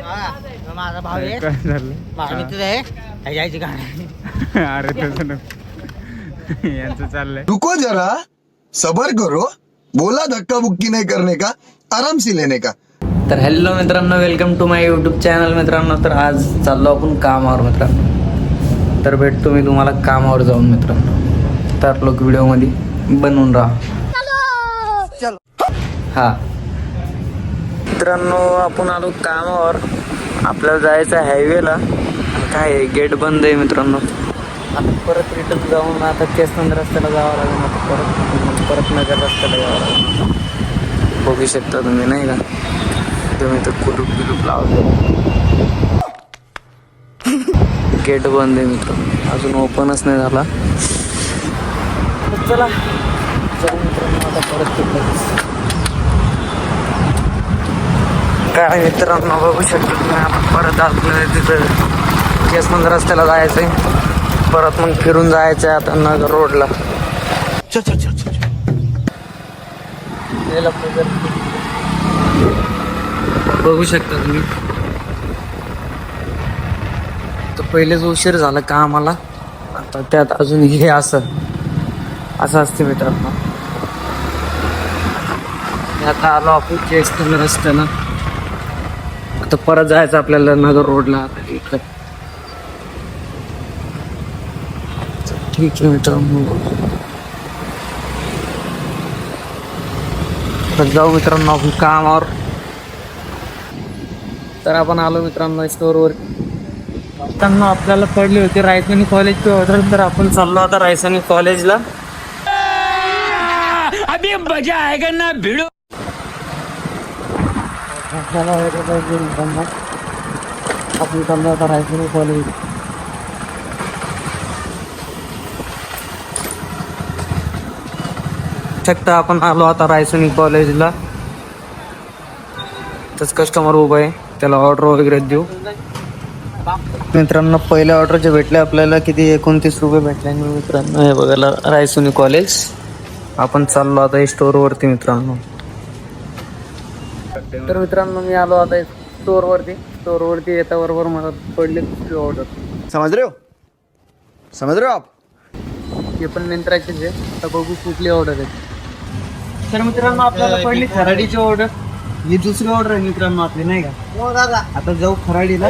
माझा भाव आहे, काय झालं? माझा मित्र आहे, यायची गाडी. अरे तसं नको. यांचं चाललंय. रुको जरा सबर करो, बोला धक्का बुक्की नहीं करने का, आराम से लेने का. तर हॅलो मित्रांनो, welcome to my YouTube channel मित्रांनो. तर आज चाललो आपण कामावर मित्रांनो. तर भेटतो मी तुम्हाला कामावर जाऊन मित्रांनो. तर लोक व्हिडिओमध्ये बनवून राहा. हा मित्रांनो, आपण आलो कामावर. आपल्याला जायचं आहे हायवेला. काय गेट बंद आहे मित्रांनो. आता परत रिटर्न जाऊन आता केसनंद रस्त्याला जावं लागेल. आता परत नगर रस्त्याला जावं लागेल. बघू शकता तुम्ही नाही का, तुम्ही तर कुलूप लावतो. गेट बंद आहे मित्रांनो, अजून ओपनच नाही झाला. चला जाऊ मित्रांनो आता परत तिथं. काय मित्रांनो बघू शकतो तुम्ही, आपण परत आपल्याला तिथं केसनंद रस्त्याला जायचंय. परत मग फिरून जायचंय आता नगर रोडला. बघू शकता तुम्ही, तर पहिलेच उशीर झाला का आम्हाला. आता त्यात अजून हे असं असते मित्रांनो. आता आलो आपण केसनंद रस्त्याला. आता परत जायचं आपल्याला नगर रोडला. इकडे ठीक आहे मित्रांनो, तर जाऊ मित्रांनो आपण कामावर. तर आपण आलो मित्रांनो स्टोअरवर. मित्रांनो आपल्याला पडली होती रायसनी कॉलेजची ऑर्डर. तर आपण चाललो आता रायसनी कॉलेजला. अभी मजा आएगा ना भिडो. आपण चाललो आता रायसनी कॉलेज. शकता आपण आलो आता रायसनी कॉलेजला. तस कस्टमर उभा आहे, त्याला ऑर्डर वगैरे देऊ. मित्रांनो पहिल्या ऑर्डरचे भेटले आपल्याला किती, 29 रुपये भेटले मित्रांनो. हे बघायला रायसोनी कॉलेज. आपण चाललो आता स्टोअरवरती मित्रांनो. तर मित्रांनो मी आलो आता स्टोअरवरती येता बरोबर मला पडले दुसरी ऑर्डर. समझ रहे हो आप. हे पण मिंत्राचे जे. आता बघू कुठली ऑर्डर आहे. तर मित्रांनो आपल्याला पडली खराडीची ऑर्डर. ही दुसरी ऑर्डर आहे मित्रांनो आपली नाही का. आता जाऊ खराडीला.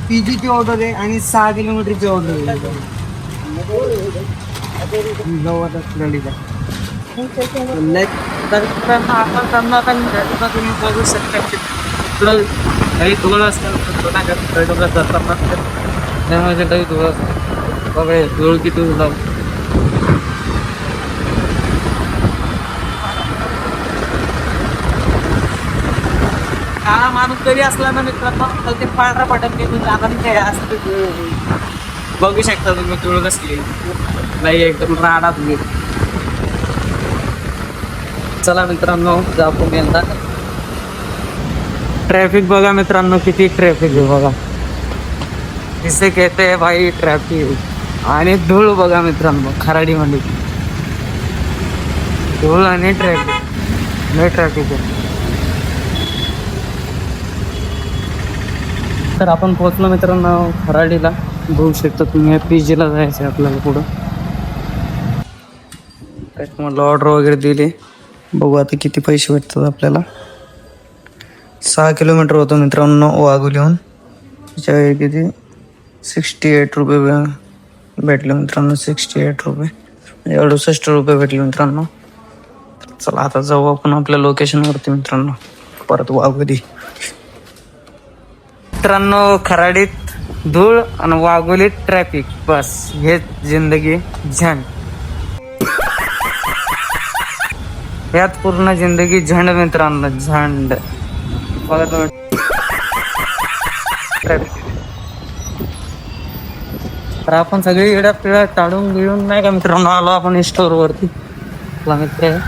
पीजीची ऑर्डर आहे आणि 6 किलोमीटरची ऑर्डर आहे. जाऊ आता खराडीला. तर मित्रांनो आपण त्यांना तुम्ही बघू शकता तिकडं काही धुळ असतात त्यामुळे काही धुळ असतात. बघा धुळ किती जाऊ. काळा माणूस जरी असला ना मित्रांनो तर ते पांढरा पटत नाही असं बघू शकता तुम्ही. धुळ कसली नाही, एकदम राडा तुम्ही. चला मित्रांनो आपण यंदा ट्रॅफिक बघा मित्रांनो, किती ट्रॅफिक आहे बघा. इसे कहते हैं भाई ट्रॅफिक. आणि धूळ बघा मित्रांनो खराडीमध्ये. धूळ आणि ट्रॅफिक, लय ट्रॅफिक आहे. तर आपण पोहोचलो मित्रांनो खराडीला. बघू शकता तुम्ही पीजीला जायचं आहे आपल्याला पुढं. मला ऑर्डर वगैरे दिली. बघू आता किती पैसे भेटतात आपल्याला. 6 किलोमीटर होतं मित्रांनो वाघोलीहून. त्याच्यावेळी किती 68 रुपये भेटले मित्रांनो. 68 रुपये म्हणजे 68 रुपये भेटले मित्रांनो. चला आता जाऊ आपण आपल्या लोकेशनवरती मित्रांनो. परत वाघोली. मित्रांनो खराडीत धूळ आणि वाघोलीत ट्रॅफिक, बस हेच जिंदगी झंड. यात पूर्ण जिंदगी झंड मित्रांनो, झंड. बघा तुम्ही ट्रॅफिक. तर आपण सगळी इडा पिढा टाळून गिळून नाही का मित्रांनो आलो आपण स्टोअरवरती. मित्र आहे.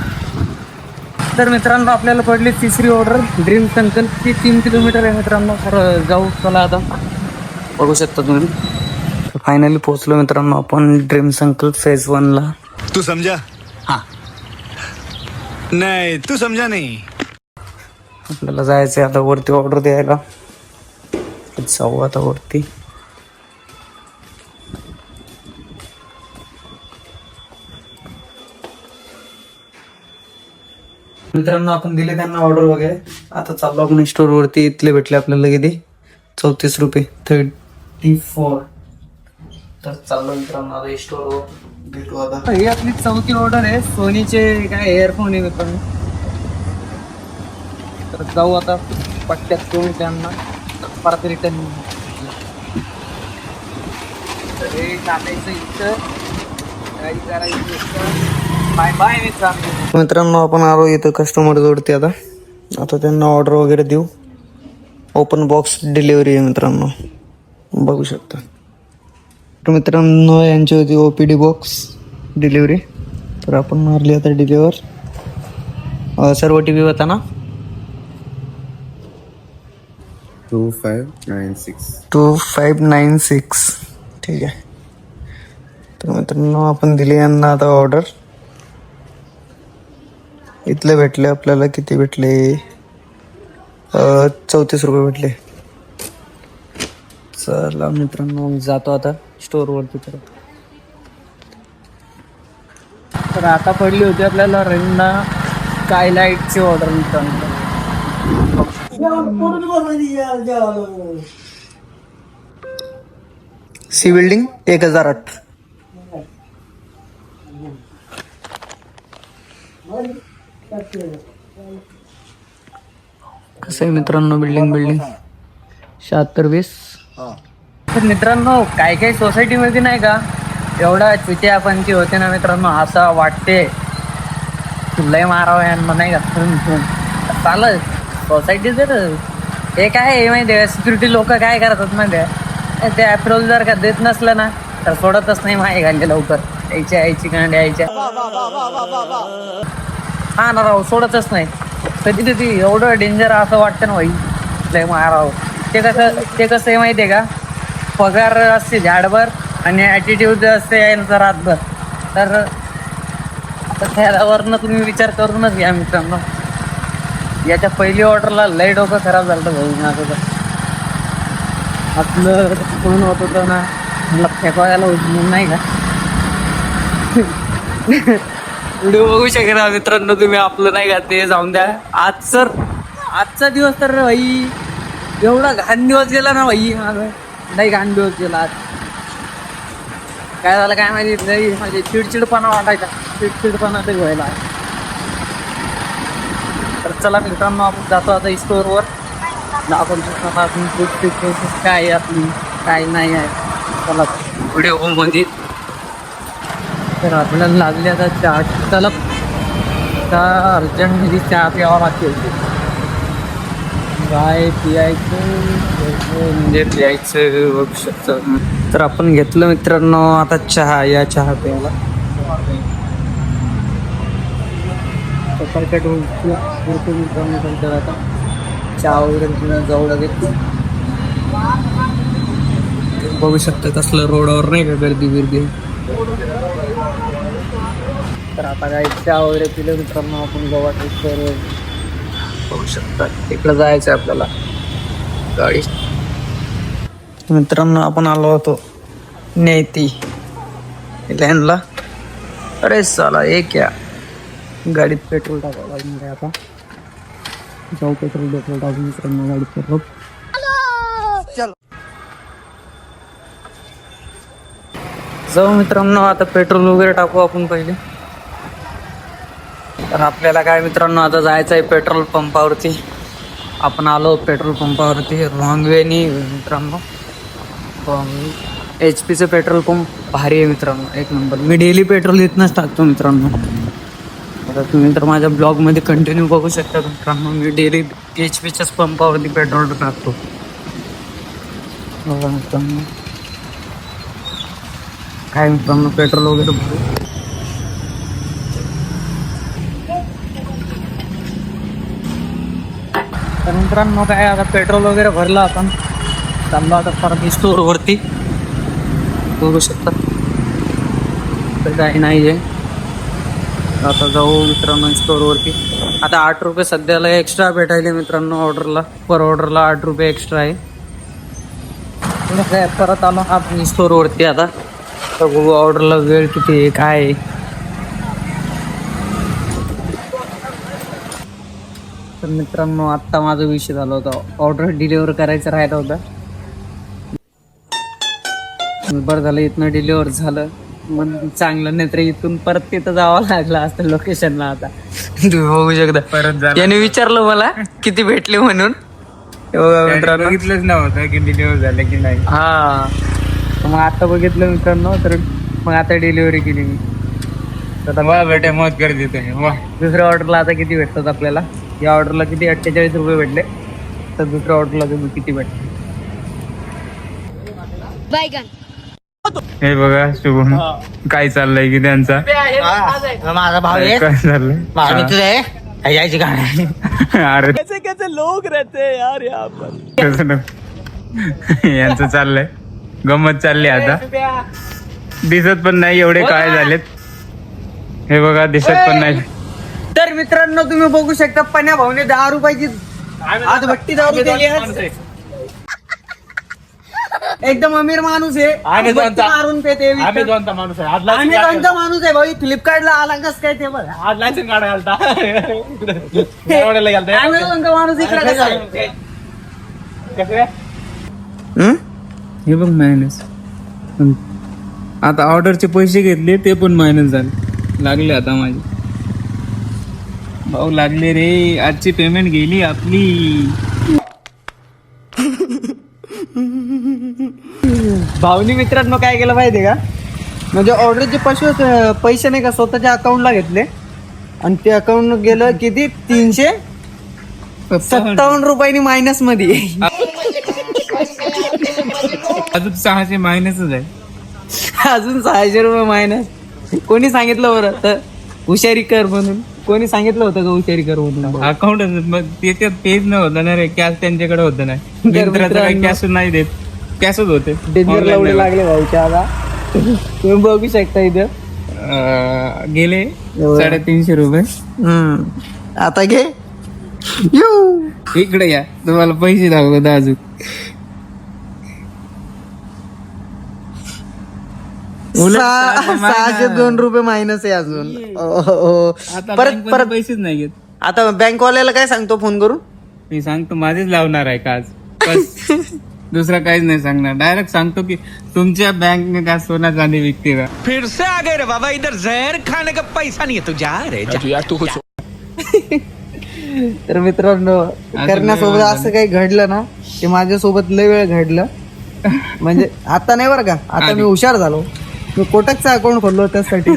तर मित्रांनो आपल्याला पडली तिसरी ऑर्डर ड्रीम संकल्प. ती 3 किलोमीटर आहे मित्रांनो. तर जाऊ चला आता. बघू शकता तुम्ही फायनली पोहोचलो मित्रांनो आपण ड्रीम संकल्प फेज 1 ला. तू समझा? हाँ नहीं तू समझा नहीं. आपल्याला जायचं आता वरती ऑर्डर द्यायला. जाऊ आता वरती. मित्रांनो आपण दिले त्यांना ऑर्डर वगैरे. आता चाललो आपण स्टोर वरती. इथले भेटले आपल्याला किती 34 रुपये 34. तर चाललो मित्रांनो आता स्टोर वर भेटू. आता ही आपली चौथी ऑर्डर आहे. सोनीचे काय एअरफोन आहे मित्रांनो. तर जाऊ आता पट्ट्यात घेऊन त्यांना परत रिटर्न. हे टाकायचं इथं, गाडी करायची इथं. बाय बाय मित्रांनो आपण आलो इथं कस्टमर जोडते. आता त्यांना ऑर्डर वगैरे देऊ. ओपन बॉक्स डिलिव्हरी आहे मित्रांनो, बघू शकता. तर मित्रांनो यांची होती OPD बॉक्स डिलिव्हरी. तर आपण मारली आता डिलिव्हर. सर्व TV होता ना 2596. ठीक आहे. तर मित्रांनो आपण दिली यांना आता ऑर्डर. इथले भेटले आपल्याला किती भेटले 34 रुपये भेटले. चला मित्रांनो जातो आता स्टोर वरती. तर आता पडली होती आपल्याला रेंना स्कायलाइटची ऑर्डर मित्रांनो. C building 1008. कसं आहे मित्रांनो बिल्डिंग 7620. तर मित्रांनो काय काय सोसायटीमध्ये नाही का एवढा चुत्यापंथी होते ना मित्रांनो. असं वाटते लय मारावं यांना नाही का. चालत सोसायटी जर हे काय आहे माहिती आहे, सिक्युरिटी लोक काय करतात माहिती आहे, ते अप्रोल जर का देत नसलं ना तर सोडतच नाही माही घालले लवकर. यायची गांड यायच्या हा ना राव, सोडतच नाही. कधी कधी एवढं डेंजर असं वाटतं ना भाई लय मारावं. ते कसं आहे माहिती आहे का, पगार असते झाडभर आणि ॲटिट्यूड असते यांचा रातभर. तर त्यावरनं तुम्ही विचार करूनच घ्या मित्रांनो. याच्या पहिली ऑर्डरला लय डोकं खराब झालं भाऊ माझं. तर आपलं कोण होत होतं ना मला फेकवायला होत नाही का. व्हिडिओ बघू शकता मित्रांनो तुम्ही. आपलं नाही का ते जाऊन द्या. आजचा दिवस तर भाई एवढा घाण दिवस गेला ना भाई माझं. नाही घाण दिवस गेला आज. काय झालं काय माहिती नाही, माझे चिडचिडपणा वाटायचा. चिडचिडपणा ते व्हायला. तर चला मित्रांनो आपण जातो आता स्टोअरवर. आपण प्रोसेस काय आहे आपली काय नाही आहे. चला व्हिडिओ मध्ये. तर आपल्याला लागले आता चहा. चला अर्जंटमध्ये चहा प्यावा लागते. काय पियायचं म्हणजे प्यायचं बघू शकतो. तर आपण घेतलं मित्रांनो आता चहा. या चहा प्यायला आता चहा वगैरे जाऊ लागेल. बघू शकता कसलं रोडावर नाही का गर्दी बिर्दी. तर आता काय चहा वगैरे पिलं मित्रांनो आपण गोवा तर बघू शकता तिकडं जायचं आहे आपल्याला गाडी. मित्रांनो आपण आलो होतो नेती लँडला. अरे साला एक क्या गाडीत पेट्रोल टाकावं लागणार आहे. आता जाऊ पेट्रोल टाकून मित्रांनो गाडीत पेट्रोल. जाऊ मित्रांनो आता पेट्रोल वगैरे टाकू आपण पहिले. तर आपल्याला काय मित्रांनो आता जायचं आहे पेट्रोल पंपावरती. आपण आलो पेट्रोल पंपावरती रॉंग वेनी मित्रांनो. HP पेट्रोल पंप भारी आहे मित्रांनो, एक नंबर. मी डेली पेट्रोल इथनंच टाकतो मित्रांनो. आता तुम्ही तर माझ्या ब्लॉगमध्ये कंटिन्यू बघू शकता मित्रांनो. मी डेली HPच्याच पंपावरती पेट्रोल टाकतो. बघा मित्रांनो काय मित्रांनो पेट्रोल वगैरे भरू. तर मित्रांनो काय आता पेट्रोल वगैरे भरलं आपण. चाललो आता परत स्टोअरवरती. बघू शकता तर काही नाही आहे. आता जाऊ मित्रांनो स्टोअरवरती. आता 8 रुपये सध्याला एक्स्ट्रा भेटायले मित्रांनो ऑर्डरला. पर ऑर्डरला 8 रुपये एक्स्ट्रा आहे. काय परत आलो आपण स्टोअरवरती आता. तर बघू ऑर्डरला वेळ किती आहे काय आहे. तर मित्रांनो आत्ता माझा विषय झाला होता, ऑर्डर डिलिव्हर करायचं राहिलं होतं. बरं झालं इथनं डिलिव्हर झालं, मग चांगलं नाही तर इथून परत तिथं जावं लागलं असतं लोकेशनला. आता तुम्ही बघू शकता परत त्याने विचारलं मला किती भेटले म्हणून. हे बघा मित्रांनो, बघितलंच नव्हतं की डिलिव्हर झालं की नाही. हा मग आता बघितलं मित्रांनो, तर मग आता डिलिव्हरी केली मी. वा बेटे मत कर देते वा. दुसऱ्या ऑर्डरला आता किती भेटतात आपल्याला? या ऑर्डरला किती 48 रुपये भेटले, तर दुसऱ्या ऑर्डरला तुम्ही किती भेटले? हे बघा शुभम काय चाललंय की त्यांचा माझा भाऊ आहे, काय चाललंय. माझा मित्र आहे. हे यायची गाडी. अरे कैसे लोग रहते यार यहाँ पर. यांचं चाललंय गंमत चालली आता. दिसत पण नाही एवढे काय झालेत. हे बघा दिसत पण नाही. तर मित्रांनो तुम्ही बघू शकता पण्या भाऊने 10 रुपयाची आज भट्टी दारू दिली आहे. एकदम अमीर माणूस आहे, भट्टी मारून पेते. कोणता माणूस आहे आज आम्ही कोणता माणूस आहे भाई? फ्लिपकार्टला आला कस काय ते बघ. आज लायसन काढा घालता. आम्ही कोणता माणूस इकडे कसा आहे? हे बघ मायनस. आता ऑर्डरचे पैसे घेतले ते पण मायनस झाले. लागले आता माझे भाऊ लागले रे. आजची पेमेंट गेली आपली. भाऊनी मित्रांनो काय केलं माहितीये का, म्हणजे ऑर्डरचे पैसे नाही का स्वतःच्या अकाउंटला घेतले आणि ते अकाउंट गेलं किती 357 रुपयांनी मायनस मध्ये. अजून 600 मायनसच आहे. अजून 600 रुपये मायनस. कोणी सांगितलं बरं तर हुशारी कर म्हणून? कोणी सांगितलं होतं का हुशारी कर म्हणून? अकाउंट मग त्याच्यात पेज न होतं ना रे. कॅश त्यांच्याकडे होतं नाही. मित्राचं काही कॅश नाही देत, कॅशच होते. डेंजर लावले लागले भाऊच्या आता. तुम्ही बघू शकता इथं गेले 350 रुपये. आता घे इकडे या, तुम्हाला पैसे दाखवत अजून. 602 रुपये मायनस आहे अजून. परत परत पैसेच नाही घेत. आता बँकवाल्याला काय सांगतो फोन करून? मी सांगतो माझेच लावणार आहे का आज. बस दुसरा काहीच नाही सांगणार. डायरेक्ट सांगतो की तुमच्या बँक में का सोना चांदी विकते का. फिर से आ गए रे बाबा, इधर जहर खाने का पैसा नहीं है तो जा रे जा. तर मित्रांनो करण्यासोबत असं काही घडलं ना, ते माझ्यासोबत लय वेळ घडलं. म्हणजे आता नाही बरं का, आता मी हुशार झालो. मी कोटकचं अकाउंट खोललो त्यासाठी.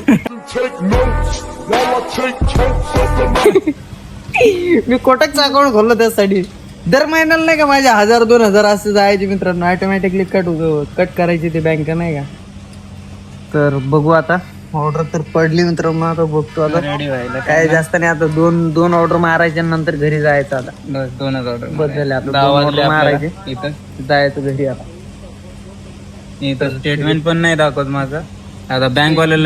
मी कोटकचं अकाउंट खोललो त्यासाठी. दर महिन्याला नाही का माझे 1000-2000 असं जायचे मित्रांनो. ऑटोमॅटिकली कट करायची ते बँक नाही का. तर बघू आता ऑर्डर तर पडली मित्रांनो. आता बघतो आता रेडी व्हायला काय जास्त नाही. आता दोन ऑर्डर मारायच्या नंतर घरी जायचं. आता बस 2च ऑर्डर. बदलले आता 2 ऑर्डर मारायचे, इथं जायचं घरी. आता इथं स्टेटमेंट पण नाही दाखवत माझं. आता बँकवाले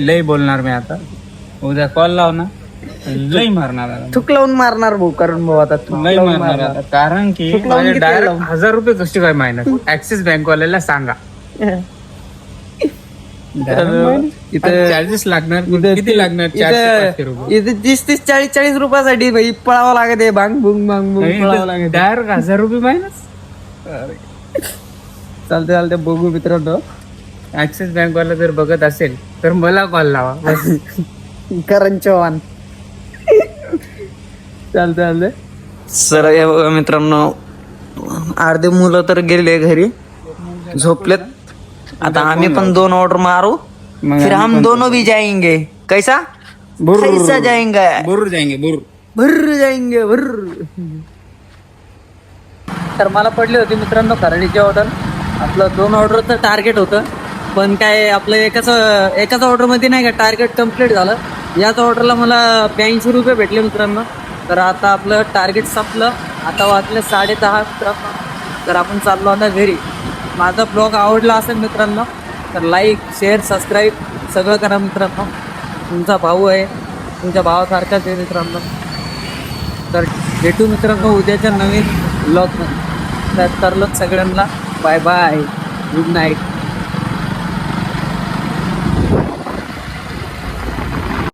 लई बोलणार मी आता. उद्या कॉल लाव ना, लई मारणार आता. थुक लावून मारणार भाऊ करून भाऊ. आता थुक लई लावून मारणार आता. कारण की थुक लावून किती डायरेक्ट लावून? 1000 रुपये कशी काय मायनस. ऍक्सिस बँकवाल्याला सांगा. इथं चार्जेस लागणार. किती लागणार? 400-500 रुपये. इथे 30-40 रुपयासाठी भाई पळावं लागत आहे. भांग भुंग भांग भुंग पळावं लागत. डायरेक्ट 1000 रुपये मायनस. चालते बघू मित्रांनो. ऍक्सिस बँकवाला जर बघत असेल तर मला कॉल लावा. करण चव्हाण. चालते सर. हे बघा मित्रांनो, अर्धे मुलं तर गेले घरी, झोपलेत. आता आम्ही पण 2 ऑर्डर मारू, फिर हम दोनों भी जाएंगे. कैसा जाएंगे? बरोबर जाएंगे. भर जाएंगे भर. तर मला पडली होती मित्रांनो खराडीची ऑर्डर. आपलं 2 ऑर्डरचं टार्गेट होतं, पण काय आपलं एकाच ऑर्डरमध्ये नाही का टार्गेट कम्प्लीट झालं. याच ऑर्डरला मला 82 रुपये भेटले मित्रांनो. तर आता आपलं टार्गेट संपलं. आता वाजले 10:30 मित्रांनो. तर आपण चाललो आता घरी. माझा ब्लॉग आवडला असेल मित्रांनो तर लाईक शेअर सबस्क्राईब सगळं करा मित्रांनो. तुमचा भाऊ आहे, तुमच्या भावासारखाच आहे मित्रांनो. तर भेटू मित्रांनो उद्याच्या नवीन ब्लॉगमध्ये. तर सगळ्यांना बाय बाय गुड नाईट.